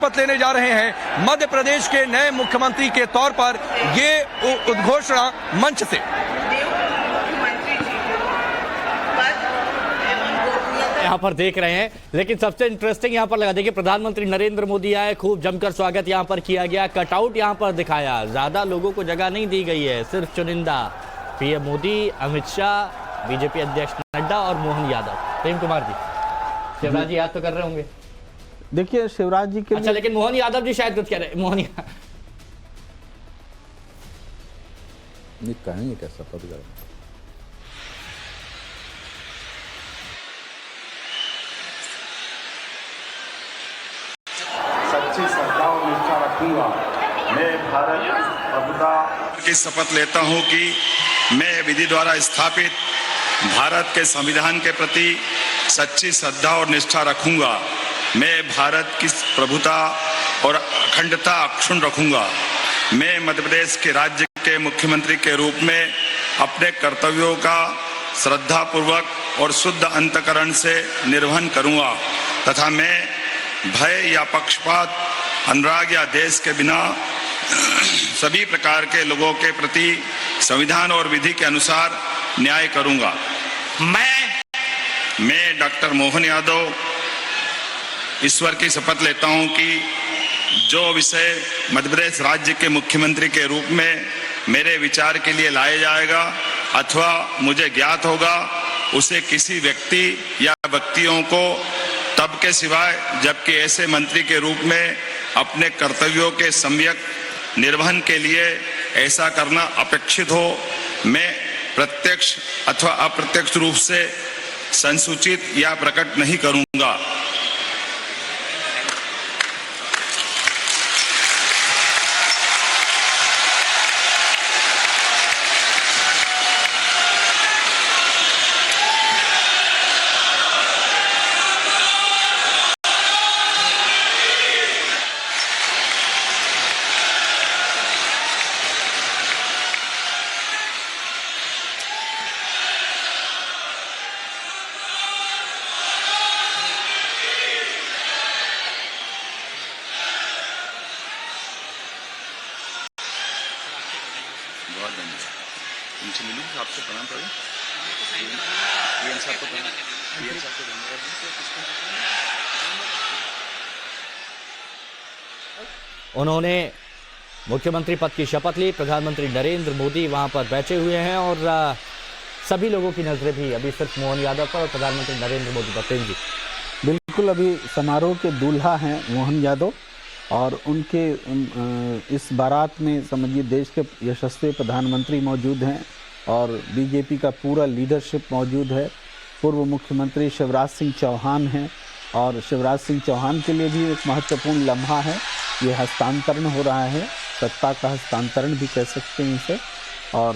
शपथ लेने जा रहे हैं मध्य प्रदेश के नए मुख्यमंत्री के तौर पर। ये उद्घोषणा मंच से यहाँ पर देख रहे हैं। लेकिन सबसे इंटरेस्टिंग यहाँ पर लगा, देखिए प्रधानमंत्री नरेंद्र मोदी आए, खूब जमकर स्वागत यहाँ पर किया गया, कटआउट यहाँ पर दिखाया, ज्यादा लोगों को जगह नहीं दी गई है, सिर्फ चुनिंदा पीएम मोदी, अमित शाह, बीजेपी अध्यक्ष नड्डा और मोहन यादव। प्रेम कुमार जी, शिवराज जी याद तो कर रहे होंगे। देखिए शिवराज जी के अच्छा, लेकिन मोहन यादव जी शायद कुछ कह रहे। मोहन कहेंगे क्या शपथ ग्रहण? सच्ची श्रद्धा और निष्ठा रखूंगा। मैं भारत प्रभुता की शपथ लेता हूं कि मैं विधि द्वारा स्थापित भारत के संविधान के प्रति सच्ची श्रद्धा और निष्ठा रखूंगा। मैं भारत की प्रभुता और अखंडता अक्षुण्ण रखूंगा। मैं मध्य प्रदेश के राज्य के मुख्यमंत्री के रूप में अपने कर्तव्यों का श्रद्धापूर्वक और शुद्ध अंतःकरण से निर्वहन करूंगा तथा मैं भय या पक्षपात, अनुराग या देश के बिना सभी प्रकार के लोगों के प्रति संविधान और विधि के अनुसार न्याय करूंगा। मैं डॉक्टर मोहन यादव ईश्वर की शपथ लेता हूं कि जो विषय मध्य प्रदेश राज्य के मुख्यमंत्री के रूप में मेरे विचार के लिए लाया जाएगा अथवा मुझे ज्ञात होगा, उसे किसी व्यक्ति या व्यक्तियों को तब के सिवाय जबकि ऐसे मंत्री के रूप में अपने कर्तव्यों के सम्यक निर्वहन के लिए ऐसा करना अपेक्षित हो, मैं प्रत्यक्ष अथवा अप्रत्यक्ष रूप से संसूचित या प्रकट नहीं करूंगा। बहुत धन्यवाद। उनसे मिलूँ आपसे प्रणाम करूँ। उन्होंने मुख्यमंत्री पद की शपथ ली। प्रधानमंत्री नरेंद्र मोदी वहां पर बैठे हुए हैं और सभी लोगों की नजरें भी अभी सिर्फ मोहन यादव पर और प्रधानमंत्री नरेंद्र मोदी पर। प्रेम जी, बिल्कुल, अभी समारोह के दूल्हा हैं मोहन यादव और उनके इस बारात में समझिए देश के यशस्वी प्रधानमंत्री मौजूद हैं और बीजेपी का पूरा लीडरशिप मौजूद है। पूर्व मुख्यमंत्री शिवराज सिंह चौहान हैं और शिवराज सिंह चौहान के लिए भी एक महत्वपूर्ण लम्हा है, ये हस्तांतरण हो रहा है, सत्ता का हस्तांतरण भी कह सकते हैं इसे। और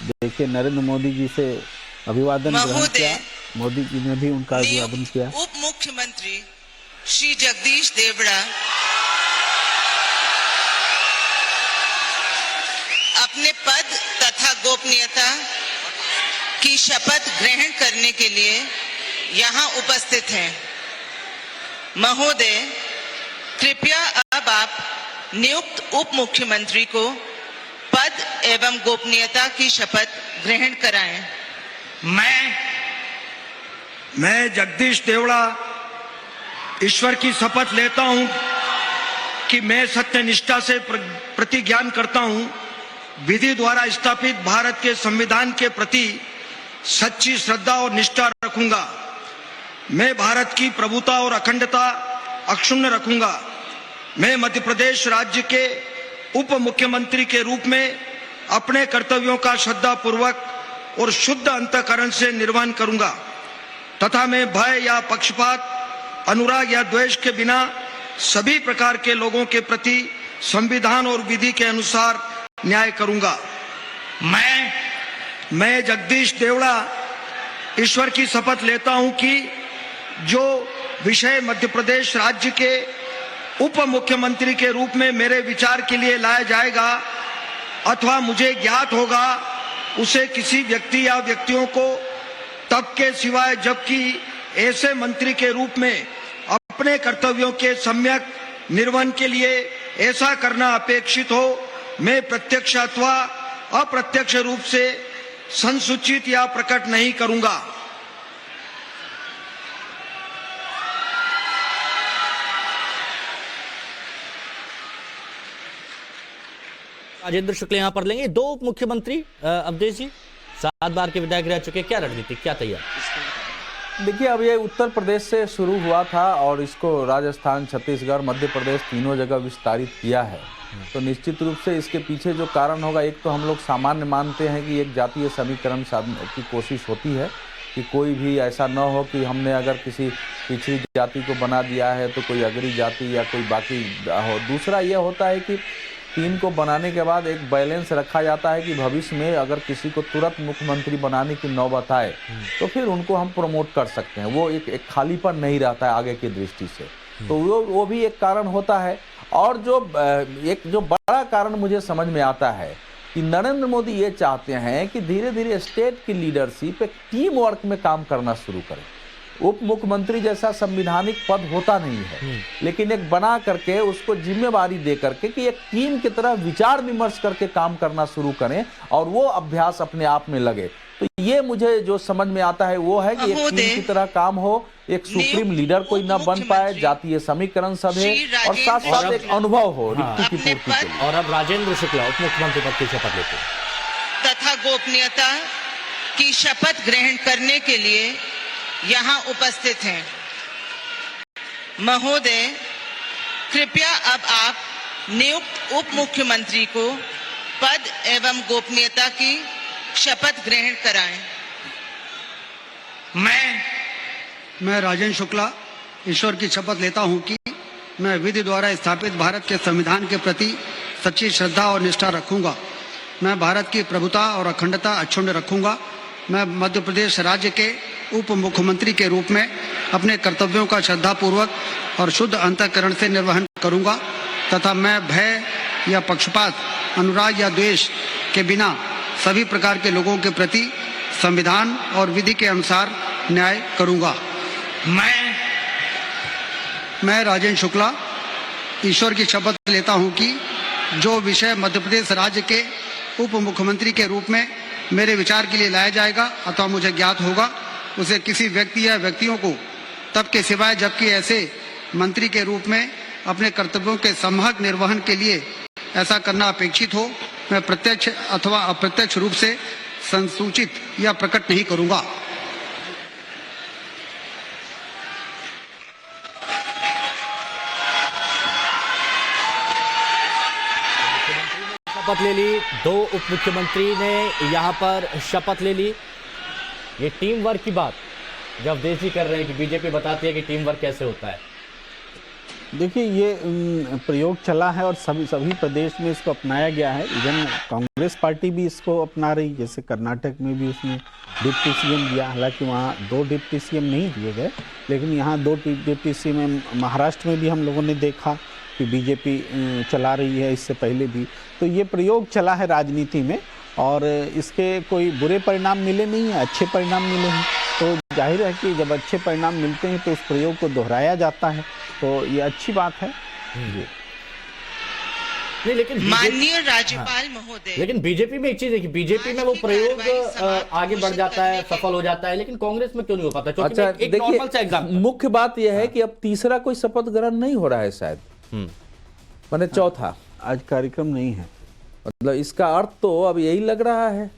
देखिए नरेंद्र मोदी जी से अभिवादन ग्रहण किया, मोदी जी ने भी उनका अभिवादन किया। उप मुख्यमंत्री श्री जगदीश देवड़ा अपने पद तथा गोपनीयता की शपथ ग्रहण करने के लिए यहाँ उपस्थित हैं। महोदय, कृपया अब आप नियुक्त उप मुख्यमंत्री को पद एवं गोपनीयता की शपथ ग्रहण कराएं। मैं जगदीश देवड़ा ईश्वर की शपथ लेता हूं कि मैं सत्यनिष्ठा से प्रतिज्ञान करता हूं, विधि द्वारा स्थापित भारत के संविधान के प्रति सच्ची श्रद्धा और निष्ठा रखूंगा। मैं भारत की प्रभुता और अखंडता अक्षुण्ण रखूंगा। मैं मध्य प्रदेश राज्य के उप मुख्यमंत्री के रूप में अपने कर्तव्यों का श्रद्धापूर्वक और शुद्ध अंतःकरण से निर्वहन करूंगा तथा मैं भय या पक्षपात, अनुराग या द्वेष के बिना सभी प्रकार के लोगों के प्रति संविधान और विधि के अनुसार न्याय करूंगा। मैं जगदीश देवड़ा ईश्वर की शपथ लेता हूं कि जो विषय मध्य प्रदेश राज्य के उप मुख्यमंत्री के रूप में मेरे विचार के लिए लाया जाएगा अथवा मुझे ज्ञात होगा, उसे किसी व्यक्ति या व्यक्तियों को तब के सिवाय जबकि ऐसे मंत्री के रूप में अपने कर्तव्यों के सम्यक निर्वहन के लिए ऐसा करना अपेक्षित हो, मैं प्रत्यक्ष अथवा अप्रत्यक्ष रूप से संसूचित या प्रकट नहीं करूंगा। राजेंद्र शुक्ल यहाँ पर लेंगे। दो उप मुख्यमंत्री अवधेश जी 7 बार के विधायक रह चुके, क्या रणनीति, क्या तैयार? देखिए, अब ये उत्तर प्रदेश से शुरू हुआ था और इसको राजस्थान, छत्तीसगढ़, मध्य प्रदेश तीनों जगह विस्तारित किया है। तो निश्चित रूप से इसके पीछे जो कारण होगा, एक तो हम लोग सामान्य मानते हैं कि एक जातीय समीकरण की कोशिश होती है कि कोई भी ऐसा न हो कि हमने अगर किसी पिछड़ी जाति को बना दिया है तो कोई अगड़ी जाति या कोई बाकी हो। दूसरा ये होता है कि 3 को बनाने के बाद एक बैलेंस रखा जाता है कि भविष्य में अगर किसी को तुरंत मुख्यमंत्री बनाने की नौबत आए तो फिर उनको हम प्रमोट कर सकते हैं। वो एक खालीपन नहीं रहता है आगे की दृष्टि से, तो वो भी एक कारण होता है। और जो बड़ा कारण मुझे समझ में आता है कि नरेंद्र मोदी ये चाहते हैं कि धीरे धीरे स्टेट की लीडरशिप एक टीम वर्क में काम करना शुरू करे। उप मुख्यमंत्री जैसा संविधानिक पद होता नहीं है, लेकिन एक बना करके उसको जिम्मेवारी दे करके कि एक टीम की तरह विचार विमर्श करके काम करना शुरू करें और वो अभ्यास अपने आप में लगे। तो ये मुझे जो समझ में आता है वो है कि एक टीम की तरह काम हो, एक सुप्रीम लीडर कोई ना बन पाए, जातीय समीकरण सधे और साथ साथ एक अनुभव हो रिक्ति की पूर्ति के लिए। और अब राजेंद्र शुक्ला उप मुख्यमंत्री पद की शपथ लेते हैं तथा गोपनीयता की शपथ ग्रहण करने के लिए यहाँ उपस्थित हैं। महोदय, कृपया अब आप नियुक्त उप मुख्यमंत्री को पद एवं गोपनीयता की शपथ ग्रहण कराएं। मैं राजेंद्र शुक्ला ईश्वर की शपथ लेता हूं कि मैं विधि द्वारा स्थापित भारत के संविधान के प्रति सच्ची श्रद्धा और निष्ठा रखूंगा। मैं भारत की प्रभुता और अखंडता अक्षुण्ण रखूंगा। मैं मध्य प्रदेश राज्य के उप मुख्यमंत्री के रूप में अपने कर्तव्यों का श्रद्धापूर्वक और शुद्ध अंतःकरण से निर्वहन करूंगा तथा मैं भय या पक्षपात, अनुराग या द्वेष के बिना सभी प्रकार के लोगों के प्रति संविधान और विधि के अनुसार न्याय करूंगा। मैं राजेंद्र शुक्ला ईश्वर की शपथ लेता हूं कि जो विषय मध्य प्रदेश राज्य के उप मुख्यमंत्री के रूप में मेरे विचार के लिए लाया जाएगा अथवा मुझे ज्ञात होगा, उसे किसी व्यक्ति या व्यक्तियों को तब के सिवाय जबकि ऐसे मंत्री के रूप में अपने कर्तव्यों के सम्यक निर्वहन के लिए ऐसा करना अपेक्षित हो, मैं प्रत्यक्ष अथवा अप्रत्यक्ष रूप से संसूचित या प्रकट नहीं करूंगा। शपथ ले ली, 2 उप मुख्यमंत्री ने यहाँ पर शपथ ले ली। ये टीम वर्क की बात जब अवधेश जी कर रहे हैं कि बीजेपी बताती है कि टीम वर्क कैसे होता है। देखिए, ये प्रयोग चला है और सभी प्रदेश में इसको अपनाया गया है। इवन कांग्रेस पार्टी भी इसको अपना रही, जैसे कर्नाटक में भी उसने डिप्टी सीएम दिया। हालांकि वहाँ 2 डिप्टी सीएम नहीं दिए गए, लेकिन यहाँ 2 डिप्टी सीएम। महाराष्ट्र में भी हम लोगों ने देखा कि बीजेपी चला रही है, इससे पहले भी। तो ये प्रयोग चला है राजनीति में और इसके कोई बुरे परिणाम मिले नहीं हैं, अच्छे परिणाम मिले हैं। तो जाहिर है कि जब अच्छे परिणाम मिलते हैं तो उस प्रयोग को दोहराया जाता है, तो ये अच्छी बात है। नहीं, लेकिन माननीय राज्यपाल महोदय, लेकिन बीजेपी में एक चीज है कि बीजेपी में वो प्रयोग आगे बढ़ जाता है, सफल हो जाता है, लेकिन कांग्रेस में क्यों नहीं हो पाता? क्योंकि अच्छा, एक नॉर्मल सा एग्जाम्पल, मुख्य बात यह है कि अब तीसरा कोई शपथ ग्रहण नहीं हो रहा है शायद, माने चौथा आज कार्यक्रम नहीं है। मतलब इसका अर्थ तो अब यही लग रहा है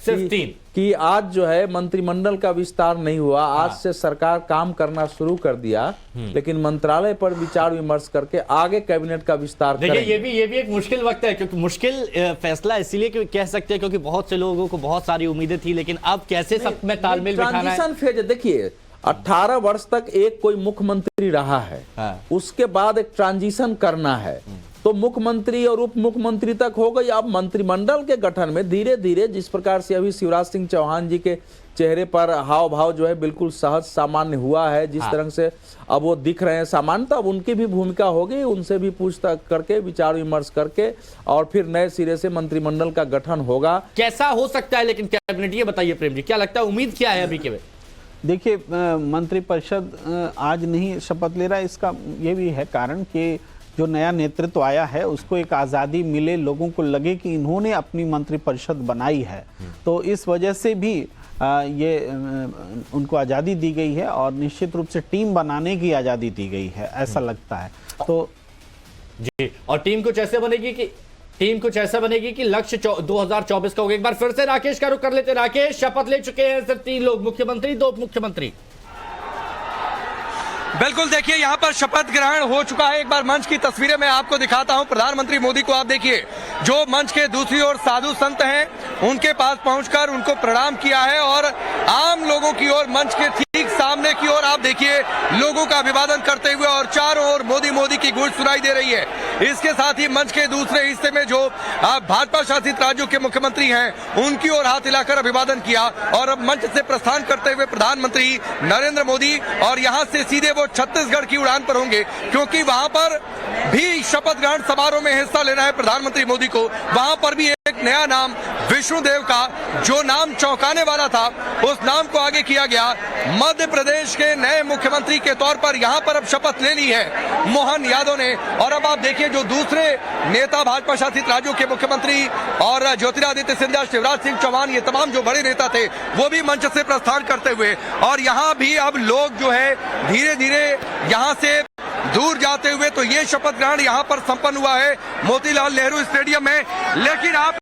सिर्फ 3 कि आज जो है मंत्रिमंडल का विस्तार नहीं हुआ। आज से सरकार काम करना शुरू कर दिया, लेकिन मंत्रालय पर विचार विमर्श करके आगे कैबिनेट का विस्तार देखिए, करेंगे। ये भी एक मुश्किल वक्त है, क्योंकि मुश्किल फैसला इसीलिए कह सकते हैं क्योंकि बहुत से लोगों को बहुत सारी उम्मीदें थी, लेकिन अब कैसे सब में तालमेल बिठाना है। ट्रांजिशन फेज है। देखिए, 18 वर्ष तक एक कोई मुख्यमंत्री रहा है, उसके बाद एक ट्रांजिशन करना है, तो मुख्यमंत्री और उप मुख्यमंत्री तक हो गई। अब मंत्रिमंडल के गठन में धीरे धीरे जिस प्रकार से अभी शिवराज सिंह चौहान जी के चेहरे पर हाव भाव जो है बिल्कुल सहज सामान्य हुआ है, जिस तरह से अब वो दिख रहे हैं सामान्य, तो अब उनकी भी भूमिका होगी, उनसे भी पूछताछ करके विचार विमर्श करके और फिर नए सिरे से मंत्रिमंडल का गठन होगा। कैसा हो सकता है लेकिन कैबिनेट, ये बताइए प्रेम जी, क्या लगता है, उम्मीद क्या है अभी के? देखिए, मंत्रिपरिषद आज नहीं शपथ ले रहा है। इसका ये भी है कारण कि जो नया नेतृत्व आया है उसको एक आज़ादी मिले, लोगों को लगे कि इन्होंने अपनी मंत्रिपरिषद बनाई है, तो इस वजह से भी ये उनको आज़ादी दी गई है और निश्चित रूप से टीम बनाने की आज़ादी दी गई है, ऐसा लगता है। तो जी, और टीम कुछ ऐसा बनेगी कि लक्ष्य 2024 का होगा। एक बार फिर से राकेश का रुख कर लेते। राकेश, शपथ ले चुके हैं सिर्फ 3 लोग, मुख्यमंत्री 2 उप मुख्यमंत्री। बिल्कुल, देखिए यहाँ पर शपथ ग्रहण हो चुका है। एक बार मंच की तस्वीरें मैं आपको दिखाता हूँ। प्रधानमंत्री मोदी को आप देखिए, जो मंच के दूसरी ओर साधु संत हैं उनके पास पहुंचकर उनको प्रणाम किया है और आम लोगों की ओर, मंच के ठीक सामने की ओर आप देखिए लोगों का अभिवादन करते हुए, और चारों ओर मोदी मोदी की गूंज सुनाई दे रही है। इसके साथ ही मंच के दूसरे हिस्से में जो भाजपा शासित राज्यों के मुख्यमंत्री हैं उनकी ओर हाथ हिलाकर अभिवादन किया और अब मंच से प्रस्थान करते हुए प्रधानमंत्री नरेंद्र मोदी और यहां से सीधे वो छत्तीसगढ़ की उड़ान पर होंगे, क्योंकि वहां पर भी शपथ ग्रहण समारोह में हिस्सा लेना है प्रधानमंत्री मोदी को। वहां पर भी एक नया नाम विष्णुदेव का, जो नाम चौंकाने वाला था, उस नाम को आगे किया गया। मध्य प्रदेश के नए मुख्यमंत्री के तौर पर यहां पर अब शपथ ले ली है मोहन यादव ने। और अब आप देखिए जो दूसरे नेता भाजपा शासित राज्यों के मुख्यमंत्री और ज्योतिरादित्य सिंधिया, शिवराज सिंह चौहान, ये तमाम जो बड़े नेता थे वो भी मंच से प्रस्थान करते हुए, और यहां भी अब लोग जो है धीरे धीरे यहां से दूर जाते हुए। तो ये शपथ ग्रहण यहां पर संपन्न हुआ है मोतीलाल नेहरू स्टेडियम में। लेकिन आप